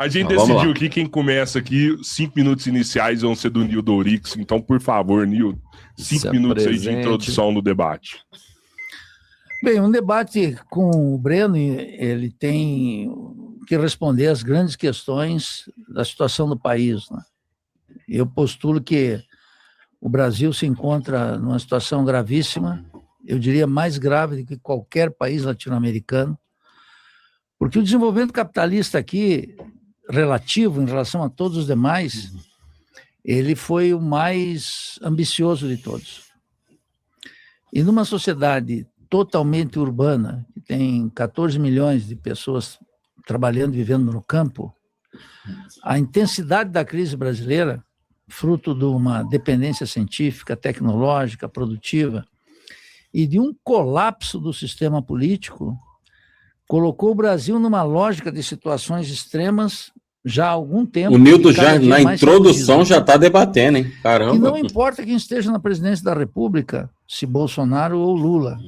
A gente Então, decidiu aqui, quem começa aqui, 5 minutos iniciais vão ser do Nildo Ourix. Então, por favor, Nildo, 5 minutos aí de introdução no debate. Bem, um debate com o Breno, ele tem que responder às grandes questões da situação do país, né? Eu postulo que o Brasil se encontra numa situação gravíssima, eu diria mais grave do que qualquer país latino-americano, porque o desenvolvimento capitalista aqui, relativo em relação a todos os demais, ele foi o mais ambicioso de todos. E numa sociedade totalmente urbana, que tem 14 milhões de pessoas trabalhando e vivendo no campo, a intensidade da crise brasileira, fruto de uma dependência científica, tecnológica, produtiva, e de um colapso do sistema político, colocou o Brasil numa lógica de situações extremas já há algum tempo. O Nildo já, na introdução, já está debatendo, hein? Caramba. E não importa quem esteja na presidência da República, se Bolsonaro ou Lula,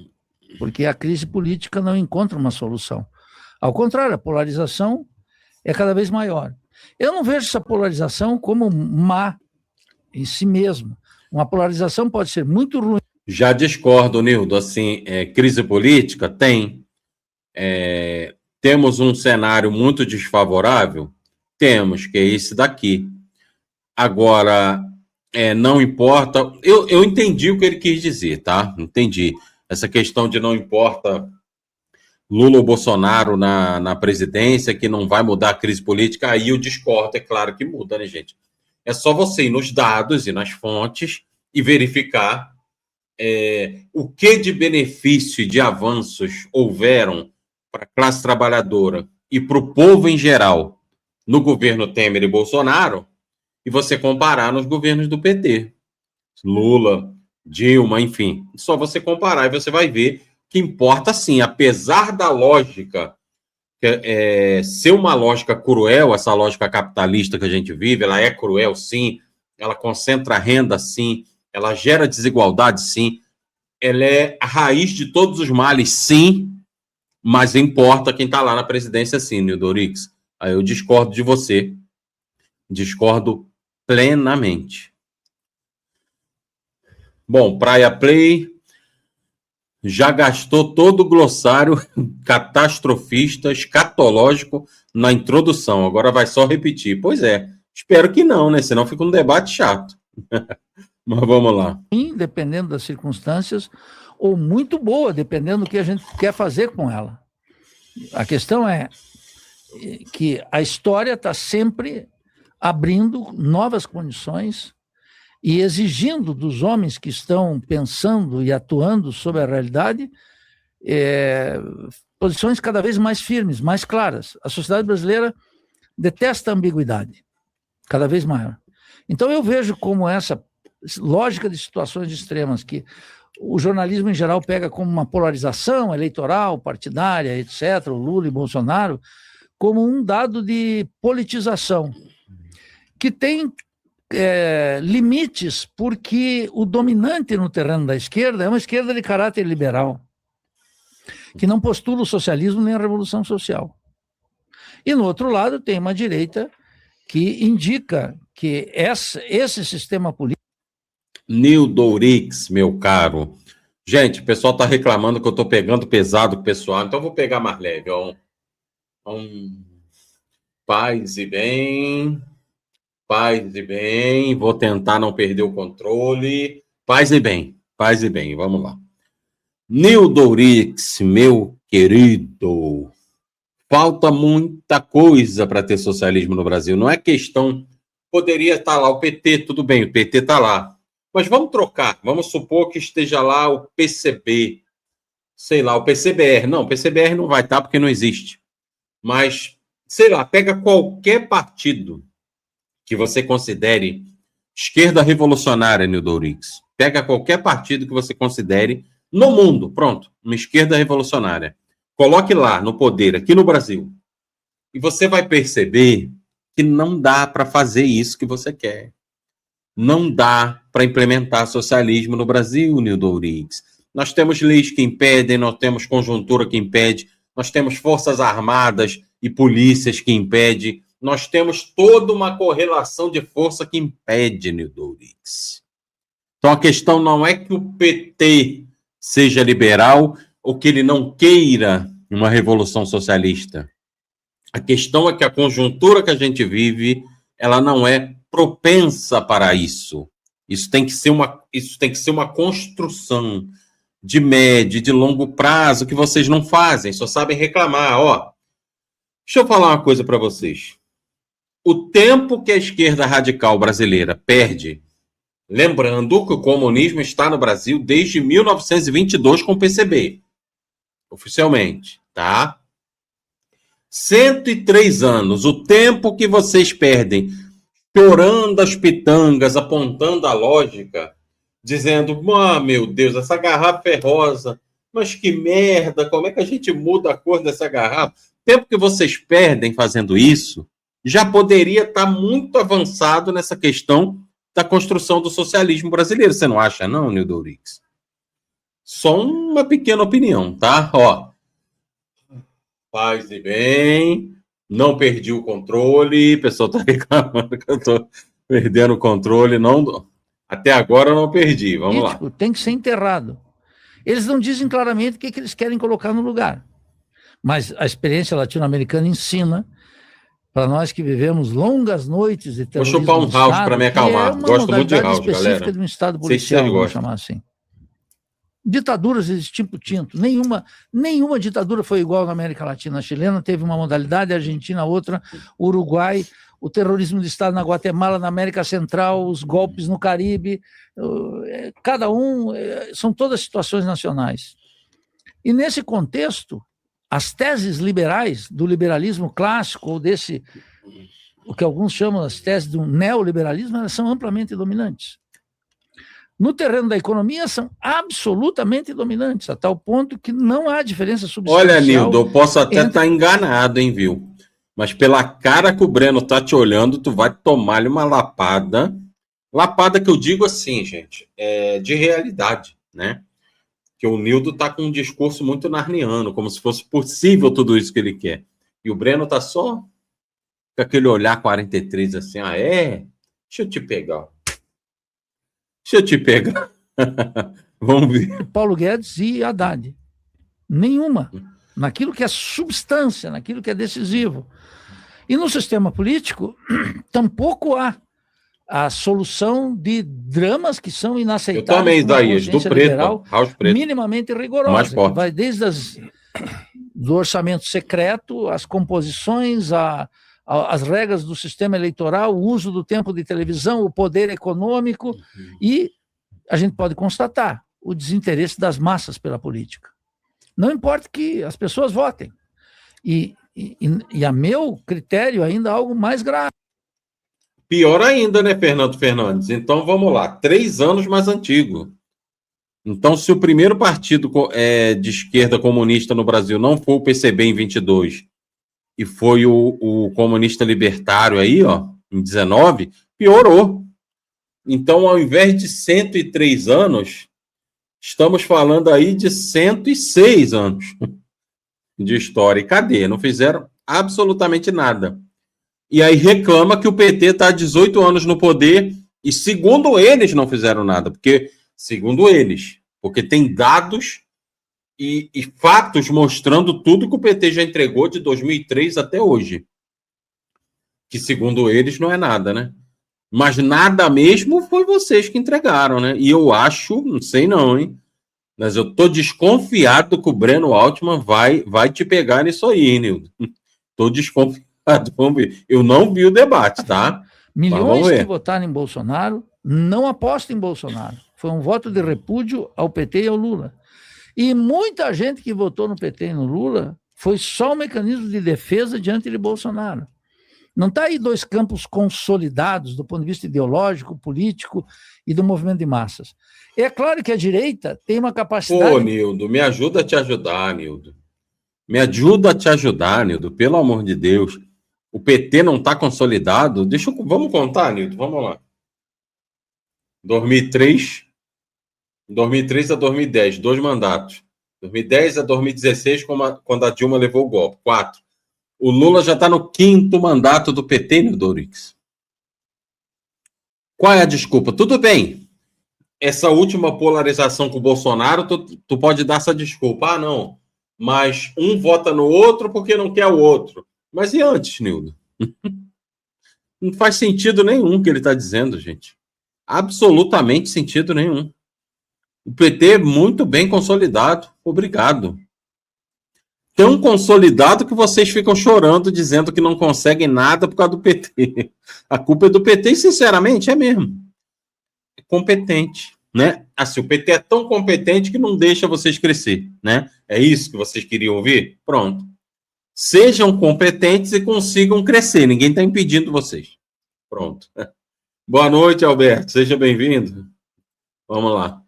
porque a crise política não encontra uma solução. Ao contrário, a polarização é cada vez maior. Eu não vejo essa polarização como má em si mesma. Uma polarização pode ser muito ruim. Já discordo, Nildo. Assim, crise política tem. Temos um cenário muito desfavorável? Temos, que é esse daqui. Agora, não importa... Eu entendi o que ele quis dizer, tá? Entendi. Essa questão de não importa Lula ou Bolsonaro na presidência, que não vai mudar a crise política, aí eu discordo, é claro que muda, né, gente? É só você ir nos dados e nas fontes e verificar o que de benefício e de avanços houveram para a classe trabalhadora e para o povo em geral no governo Temer e Bolsonaro, e você comparar nos governos do PT. Lula, Dilma, enfim. Só você comparar e você vai ver que importa sim, apesar da lógica ser uma lógica cruel, essa lógica capitalista que a gente vive, ela é cruel sim, ela concentra renda sim, ela gera desigualdade sim, ela é a raiz de todos os males sim, mas importa quem está lá na presidência sim, Nildo Ourix. Aí eu discordo de você, discordo plenamente. Bom, Praia Play já gastou todo o glossário catastrofista, escatológico na introdução. Agora vai só repetir. Pois é, espero que não, né? Senão fica um debate chato. Mas vamos lá. Dependendo das circunstâncias, ou muito boa, dependendo do que a gente quer fazer com ela. A questão é que a história está sempre abrindo novas condições e exigindo dos homens que estão pensando e atuando sobre a realidade posições cada vez mais firmes, mais claras. A sociedade brasileira detesta a ambiguidade, cada vez maior. Então eu vejo como essa lógica de situações extremas que o jornalismo em geral pega como uma polarização eleitoral, partidária, etc., o Lula e Bolsonaro, como um dado de politização, que tem limites, porque o dominante no terreno da esquerda é uma esquerda de caráter liberal, que não postula o socialismo nem a revolução social. E, no outro lado, tem uma direita que indica que esse sistema político... Nildo Ourix, meu caro. Gente, o pessoal está reclamando que eu estou pegando pesado com o pessoal, então eu vou pegar mais leve. Paz e bem... Paz e bem, vou tentar não perder o controle. Paz e bem, vamos lá. Nildo Ourix, meu querido, falta muita coisa para ter socialismo no Brasil. Não é questão, poderia estar lá o PT, tudo bem, o PT está lá. Mas vamos trocar, vamos supor que esteja lá o PCB, sei lá, o PCBR. Não, o PCBR não vai estar porque não existe. Mas, sei lá, pega qualquer partido que você considere esquerda revolucionária, Nildo Ourix. Pega qualquer partido que você considere no mundo, pronto, uma esquerda revolucionária. Coloque lá no poder, aqui no Brasil. E você vai perceber que não dá para fazer isso que você quer. Não dá para implementar socialismo no Brasil, Nildo Ourix. Nós temos leis que impedem, nós temos conjuntura que impede, nós temos forças armadas e polícias que impedem. nós temos toda uma correlação de força que impede, Nildo Ouriques. Então, a questão não é que o PT seja liberal ou que ele não queira uma revolução socialista. A questão é que a conjuntura que a gente vive, ela não é propensa para isso. Isso tem que ser uma construção de médio e de longo prazo que vocês não fazem, só sabem reclamar. Deixa eu falar uma coisa para vocês. O tempo que a esquerda radical brasileira perde, lembrando que o comunismo está no Brasil desde 1922 com o PCB, oficialmente, tá? 103 anos, o tempo que vocês perdem chorando as pitangas, apontando a lógica, dizendo, meu Deus, essa garrafa é rosa, mas que merda, como é que a gente muda a cor dessa garrafa? O tempo que vocês perdem fazendo isso, já poderia estar muito avançado nessa questão da construção do socialismo brasileiro. Você não acha, não, Nildo Ouriques? Só uma pequena opinião, tá? Paz e bem, não perdi o controle, o pessoal está reclamando que eu estou perdendo o controle, não, até agora eu não perdi, vamos lá. Tem que ser enterrado. Eles não dizem claramente o que eles querem colocar no lugar, mas a experiência latino-americana ensina para nós que vivemos longas noites de terrorismo. Vou chupar um house para me acalmar. Gosto muito de house, galera. De um estado policial, vamos chamar assim. Ditaduras existiam tipo tinto. Nenhuma ditadura foi igual na América Latina. A chilena teve uma modalidade, a Argentina outra, o Uruguai, o terrorismo de Estado na Guatemala, na América Central, os golpes no Caribe. Cada são todas situações nacionais. E nesse contexto, as teses liberais do liberalismo clássico, ou o que alguns chamam as teses do neoliberalismo, elas são amplamente dominantes. No terreno da economia, são absolutamente dominantes, a tal ponto que não há diferença substancial. Olha, Nildo, eu posso até estar enganado, hein, viu? Mas pela cara que o Breno tá te olhando, tu vai tomar-lhe uma lapada. Lapada que eu digo assim, gente, de realidade, né? Que o Nildo tá com um discurso muito narniano, como se fosse possível tudo isso que ele quer. E o Breno tá só com aquele olhar 43 assim, Deixa eu te pegar. Vamos ver. Paulo Guedes e Haddad. Nenhuma. Naquilo que é substância, naquilo que é decisivo. E no sistema político, tampouco há a solução de dramas que são inaceitáveis. Eu também, Isaías, do preto, house preto. Minimamente rigorosa, que vai desde do orçamento secreto, as composições, as regras do sistema eleitoral, o uso do tempo de televisão, o poder econômico, e a gente pode constatar o desinteresse das massas pela política. Não importa que as pessoas votem. E a meu critério, ainda algo mais grave. Pior ainda, né, Fernando Fernandes? Então, vamos lá. 3 anos mais antigo. Então, se o primeiro partido de esquerda comunista no Brasil não foi o PCB em 22 e foi o comunista libertário aí, em 19, piorou. Então, ao invés de 103 anos, estamos falando aí de 106 anos de história. E cadê? Não fizeram absolutamente nada. E aí reclama que o PT está há 18 anos no poder e, segundo eles, não fizeram nada. Porque tem dados e fatos mostrando tudo que o PT já entregou de 2003 até hoje. Que, segundo eles, não é nada, né? Mas nada mesmo foi vocês que entregaram, né? E eu acho, não sei não, hein? Mas eu tô desconfiado que o Breno Altman vai te pegar nisso aí, Nildo. Tô desconfiado. Vamos ver. Eu não vi o debate, tá? Milhões que votaram em Bolsonaro não apostam em Bolsonaro. Foi um voto de repúdio ao PT e ao Lula. E muita gente que votou no PT e no Lula foi só um mecanismo de defesa diante de Bolsonaro. Não está aí 2 campos consolidados do ponto de vista ideológico, político e do movimento de massas. É claro que a direita tem uma capacidade... Pô, Nildo, me ajuda a te ajudar, Nildo. Me ajuda a te ajudar, Nildo, pelo amor de Deus. O PT não está consolidado? Vamos contar, Nildo, vamos lá. 2003 a 2010, 2 mandatos. 2010 a 2016, quando a Dilma levou o golpe, 4. O Lula já está no 5º mandato do PT, Nildo Ourix. Qual é a desculpa? Tudo bem. Essa última polarização com o Bolsonaro, tu pode dar essa desculpa. Ah, não. Mas um vota no outro porque não quer o outro. Mas e antes, Nildo? Não faz sentido nenhum o que ele está dizendo, gente. Absolutamente sentido nenhum. O PT é muito bem consolidado. Obrigado. Tão consolidado que vocês ficam chorando, dizendo que não conseguem nada por causa do PT. A culpa é do PT e, sinceramente, é mesmo. É competente, né? Assim, o PT é tão competente que não deixa vocês crescer, né? É isso que vocês queriam ouvir? Pronto. Sejam competentes e consigam crescer. Ninguém está impedindo vocês. Pronto. Boa noite, Alberto. Seja bem-vindo. Vamos lá.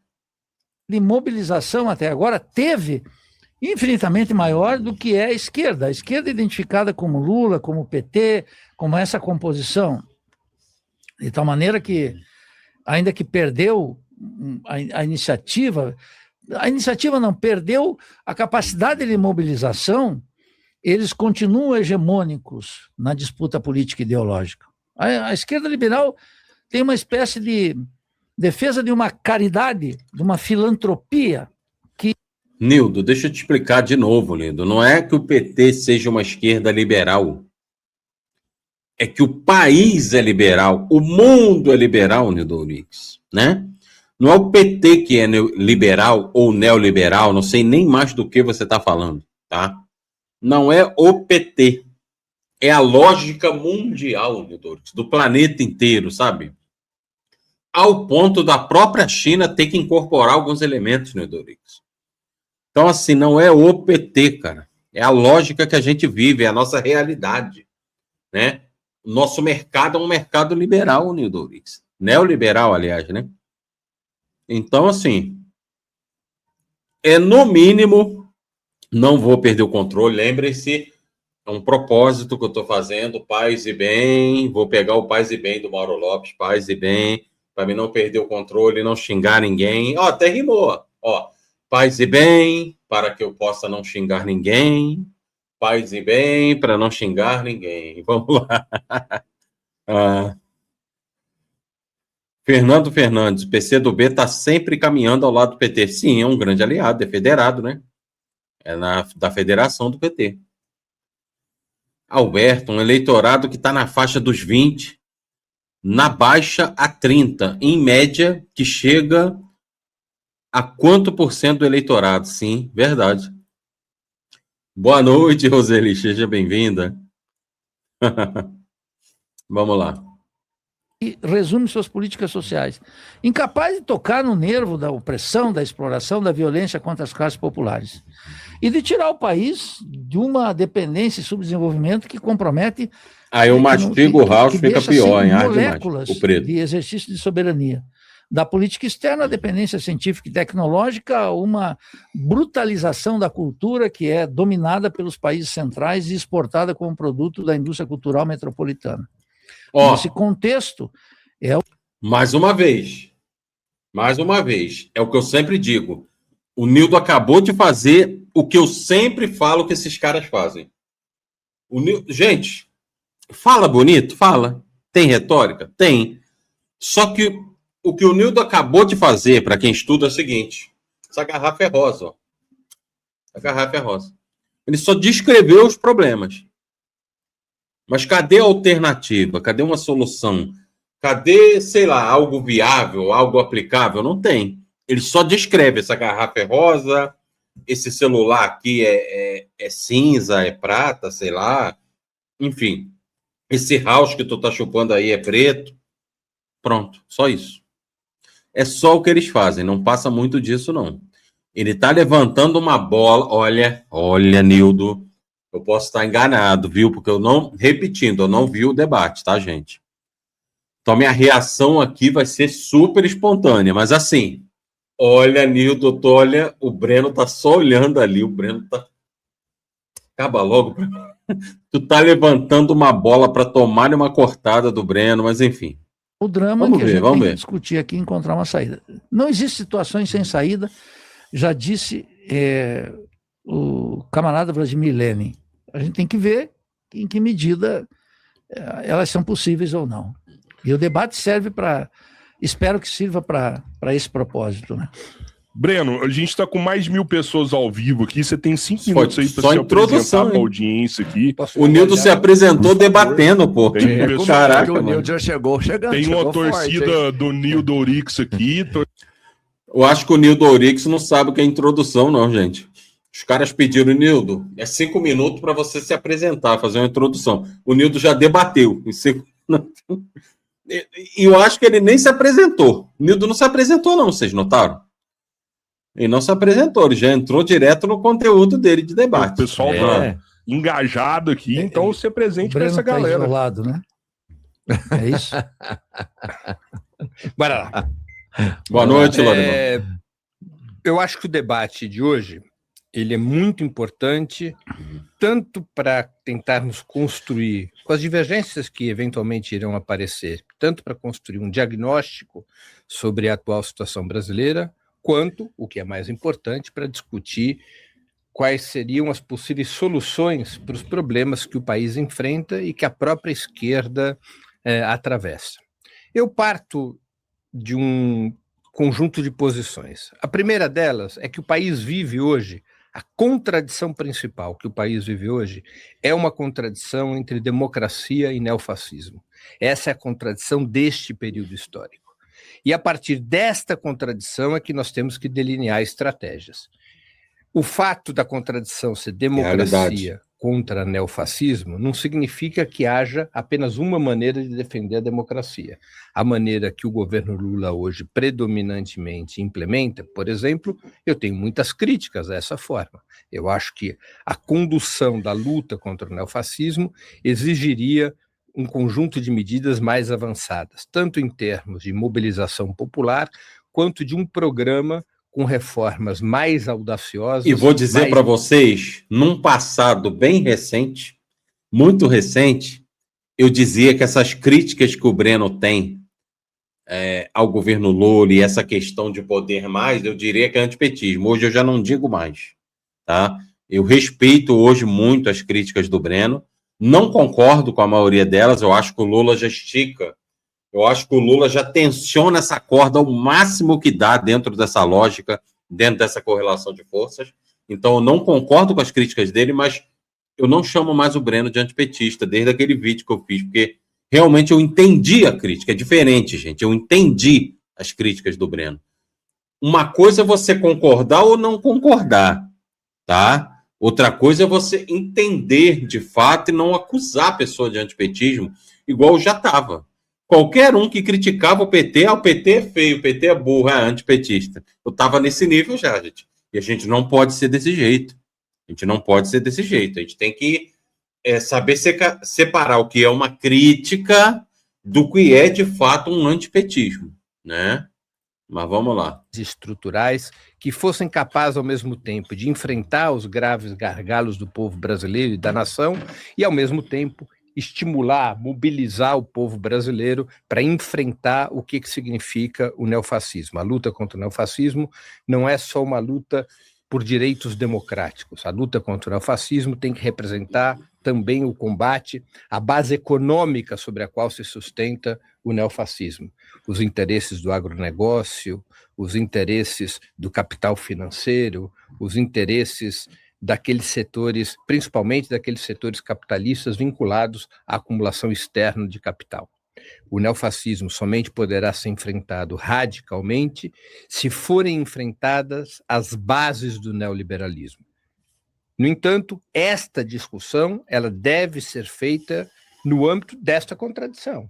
De mobilização até agora teve infinitamente maior do que é a esquerda. A esquerda identificada como Lula, como PT, como essa composição. De tal maneira que, ainda que perdeu a iniciativa não perdeu a capacidade de mobilização, eles continuam hegemônicos na disputa política e ideológica. A esquerda liberal tem uma espécie de defesa de uma caridade, de uma filantropia. Nildo, deixa eu te explicar de novo, Nildo. Não é que o PT seja uma esquerda liberal. É que o país é liberal, o mundo é liberal, Nildo Ourix, né? Não é o PT que é liberal ou neoliberal, não sei nem mais do que você está falando, tá? Não é o PT. É a lógica mundial, Nildo Ourix, do planeta inteiro, sabe? Ao ponto da própria China ter que incorporar alguns elementos, Nildo Ourix. Então, assim, não é o PT, cara. É a lógica que a gente vive, é a nossa realidade, né? O nosso mercado é um mercado liberal, Nildo Ourix. Neoliberal, aliás, né? Então, assim, no mínimo, não vou perder o controle. Lembrem-se, é um propósito que eu estou fazendo, paz e bem. Vou pegar o paz e bem do Mauro Lopes, paz e bem, para mim não perder o controle, não xingar ninguém. Ó, até rimou, ó. Paz e bem, para que eu possa não xingar ninguém. Paz e bem, para não xingar ninguém. Vamos lá. Fernando Fernandes, o PCdoB está sempre caminhando ao lado do PT. Sim, é um grande aliado, é federado, né? É da federação do PT. Alberto, um eleitorado que está na faixa dos 20, na baixa a 30, em média, que chega a quanto por cento do eleitorado? Sim, verdade. Boa noite, Roseli, seja bem-vinda. Vamos lá. E resume suas políticas sociais. Incapaz de tocar no nervo da opressão, da exploração, da violência contra as classes populares. E de tirar o país de uma dependência e subdesenvolvimento que compromete... Aí eu mastigo o Rauch, fica pior, hein? Moléculas de exercício de soberania. Da política externa, a dependência científica e tecnológica, uma brutalização da cultura que é dominada pelos países centrais e exportada como produto da indústria cultural metropolitana. Nesse contexto, mais uma vez, é o que eu sempre digo. O Nildo acabou de fazer o que eu sempre falo que esses caras fazem. Gente, fala bonito? Fala. Tem retórica? Tem. Só que o que o Nildo acabou de fazer, para quem estuda, é o seguinte. Essa garrafa é rosa, ó. A garrafa é rosa. Ele só descreveu os problemas. Mas cadê a alternativa? Cadê uma solução? Cadê, sei lá, algo viável, algo aplicável? Não tem. Ele só descreve, essa garrafa é rosa, esse celular aqui é cinza, é prata, sei lá. Enfim, esse house que tu tá chupando aí é preto. Pronto, só isso. É só o que eles fazem, não passa muito disso, não. Ele tá levantando uma bola, olha, Nildo, eu posso estar enganado, viu? Porque eu não vi o debate, tá, gente? Então, minha reação aqui vai ser super espontânea, mas assim, olha, Nildo, olha, o Breno tá só olhando ali, o Breno tá... Acaba logo. Tu tá levantando uma bola para tomar uma cortada do Breno, mas enfim. O drama que a gente tem que discutir aqui e encontrar uma saída. Não existe situações sem saída, já disse o camarada Vladimir Lenin. A gente tem que ver em que medida elas são possíveis ou não. E o debate serve espero que sirva para esse propósito, né? Breno, a gente está com mais de 1.000 pessoas ao vivo aqui. Você tem 5 minutos aí para só se introdução, apresentar para a audiência aqui. O Nildo se apresentou debatendo, pô. Caraca, o Nildo já chegou chegando. Tem uma torcida forte, do Nildo Oryx aqui. Eu acho que o Nildo Oryx não sabe o que é introdução, não, gente. Os caras pediram, Nildo, 5 minutos para você se apresentar, fazer uma introdução. O Nildo já debateu em 5 minutos. E eu acho que ele nem se apresentou. O Nildo não se apresentou, não, vocês notaram? Ele não se apresentou, ele já entrou direto no conteúdo dele de debate. O pessoal tá engajado aqui, então se presente para essa galera. Tá isolado, né? É isso? Bora lá. Boa noite, Lorena. Eu acho que o debate de hoje ele é muito importante, tanto para tentarmos construir, com as divergências que eventualmente irão aparecer, tanto para construir um diagnóstico sobre a atual situação brasileira, quanto, o que é mais importante, para discutir quais seriam as possíveis soluções para os problemas que o país enfrenta e que a própria esquerda atravessa. Eu parto de um conjunto de posições. A primeira delas é que o país vive hoje, a contradição principal que o país vive hoje é uma contradição entre democracia e neofascismo. Essa é a contradição deste período histórico. E a partir desta contradição é que nós temos que delinear estratégias. O fato da contradição ser democracia contra neofascismo não significa que haja apenas uma maneira de defender a democracia. A maneira que o governo Lula hoje predominantemente implementa, por exemplo, eu tenho muitas críticas a essa forma. Eu acho que a condução da luta contra o neofascismo exigiria um conjunto de medidas mais avançadas, tanto em termos de mobilização popular, quanto de um programa com reformas mais audaciosas. E vou dizer para vocês, num passado bem recente, muito recente, eu dizia que essas críticas que o Breno tem ao governo Lula e essa questão de poder mais, eu diria que é antipetismo. Hoje eu já não digo mais, tá? Eu respeito hoje muito as críticas do Breno, não concordo com a maioria delas, eu acho que o Lula já estica, eu acho que o Lula já tensiona essa corda ao máximo que dá dentro dessa lógica, dentro dessa correlação de forças. Então eu não concordo com as críticas dele, mas eu não chamo mais o Breno de antipetista, desde aquele vídeo que eu fiz, porque realmente eu entendi a crítica. É diferente, gente, eu entendi as críticas do Breno. Uma coisa é você concordar ou não concordar, tá? Outra coisa é você entender de fato e não acusar a pessoa de antipetismo, igual já estava. Qualquer um que criticava o PT, o PT é feio, o PT é burro, é antipetista. Eu estava nesse nível já, gente. E a gente não pode ser desse jeito. A gente não pode ser desse jeito. A gente tem que saber separar o que é uma crítica do que é, de fato, um antipetismo, né? Mas vamos lá. Estruturais que fossem capazes, ao mesmo tempo, de enfrentar os graves gargalos do povo brasileiro e da nação e, ao mesmo tempo, estimular, mobilizar o povo brasileiro para enfrentar o que significa o neofascismo. A luta contra o neofascismo não é só uma luta por direitos democráticos. A luta contra o neofascismo tem que representar também o combate à base econômica sobre a qual se sustenta o neofascismo. Os interesses do agronegócio, os interesses do capital financeiro, os interesses daqueles setores, principalmente daqueles setores capitalistas vinculados à acumulação externa de capital. O neofascismo somente poderá ser enfrentado radicalmente se forem enfrentadas as bases do neoliberalismo. No entanto, esta discussão ela deve ser feita no âmbito desta contradição.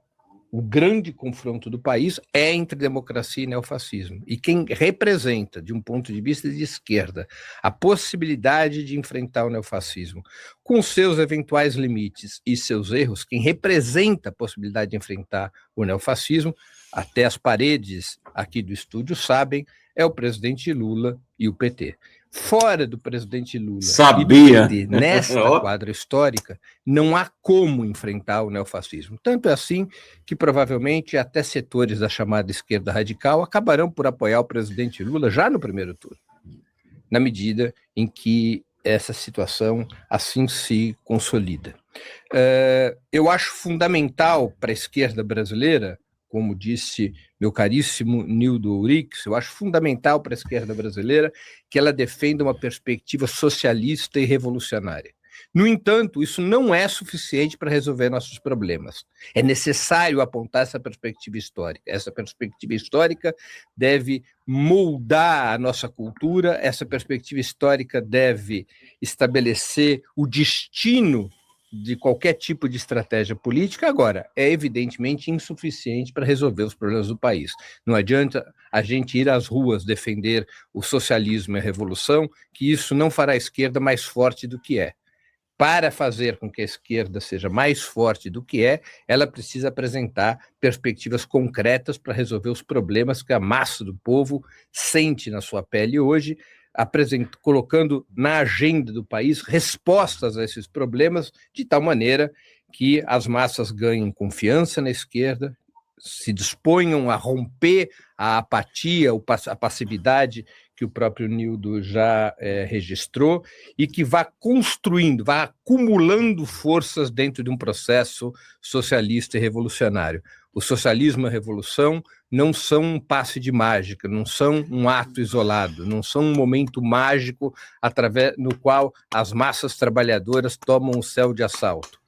O grande confronto do país é entre democracia e neofascismo. E quem representa, de um ponto de vista de esquerda, a possibilidade de enfrentar o neofascismo, com seus eventuais limites e seus erros, quem representa a possibilidade de enfrentar o neofascismo, até as paredes aqui do estúdio sabem, é o presidente Lula e o PT. Fora do presidente Lula e do PT, nesta quadra histórica, não há como enfrentar o neofascismo. Tanto é assim que provavelmente até setores da chamada esquerda radical acabarão por apoiar o presidente Lula já no primeiro turno, na medida em que essa situação assim se consolida. Eu acho fundamental para a esquerda brasileira, como disse meu caríssimo Nildo Ourix, eu acho fundamental para a esquerda brasileira que ela defenda uma perspectiva socialista e revolucionária. No entanto, isso não é suficiente para resolver nossos problemas. É necessário apontar essa perspectiva histórica. Essa perspectiva histórica deve moldar a nossa cultura, essa perspectiva histórica deve estabelecer o destino de qualquer tipo de estratégia política. Agora, é evidentemente insuficiente para resolver os problemas do país. Não adianta a gente ir às ruas defender o socialismo e a revolução, que isso não fará a esquerda mais forte do que é. Para fazer com que a esquerda seja mais forte do que é, ela precisa apresentar perspectivas concretas para resolver os problemas que a massa do povo sente na sua pele hoje, colocando na agenda do país respostas a esses problemas, de tal maneira que as massas ganhem confiança na esquerda, se disponham a romper a apatia, a passividade que o próprio Nildo já registrou, e que vá construindo, vá acumulando forças dentro de um processo socialista e revolucionário. O socialismo e a revolução não são um passe de mágica, não são um ato isolado, não são um momento mágico no qual as massas trabalhadoras tomam o céu de assalto,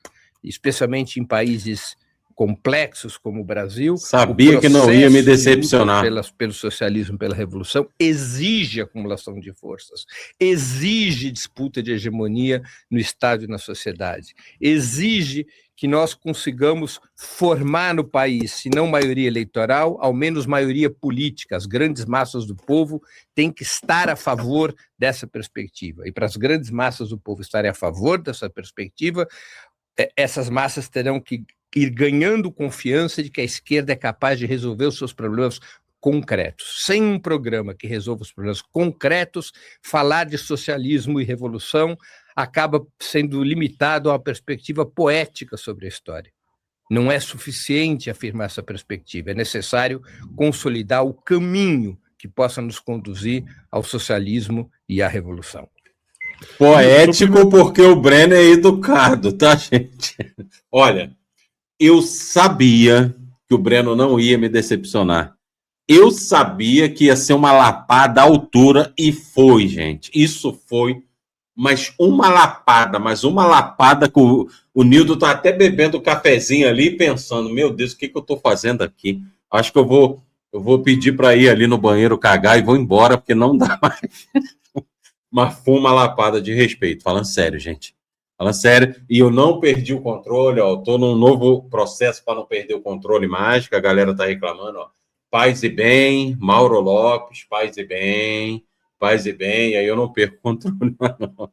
especialmente em países complexos como o Brasil. Sabia que não ia me decepcionar. Pelo socialismo, pela revolução, exige acumulação de forças, exige disputa de hegemonia no Estado e na sociedade, exige que nós consigamos formar no país, se não maioria eleitoral, ao menos maioria política. As grandes massas do povo têm que estar a favor dessa perspectiva. E para as grandes massas do povo estarem a favor dessa perspectiva, essas massas terão que ir ganhando confiança de que a esquerda é capaz de resolver os seus problemas concretos. Sem um programa que resolva os problemas concretos, falar de socialismo e revolução acaba sendo limitado a uma perspectiva poética sobre a história. Não é suficiente afirmar essa perspectiva, é necessário consolidar o caminho que possa nos conduzir ao socialismo e à revolução. Poético porque o Breno é educado, tá, gente? Olha, eu sabia que o Breno não ia me decepcionar. Eu sabia que ia ser uma lapada à altura e foi, gente. Isso foi, mas uma lapada que o Nildo tá até bebendo cafezinho ali pensando, meu Deus, o que eu tô fazendo aqui? Acho que eu vou pedir para ir ali no banheiro cagar e vou embora, porque não dá mais. Mas foi uma lapada de respeito, falando sério, gente. Falando sério, e eu não perdi o controle, ó, tô num novo processo para não perder o controle mais, que a galera tá reclamando, ó. Paz e bem, Mauro Lopes, paz e bem, e aí eu não perco o controle, não.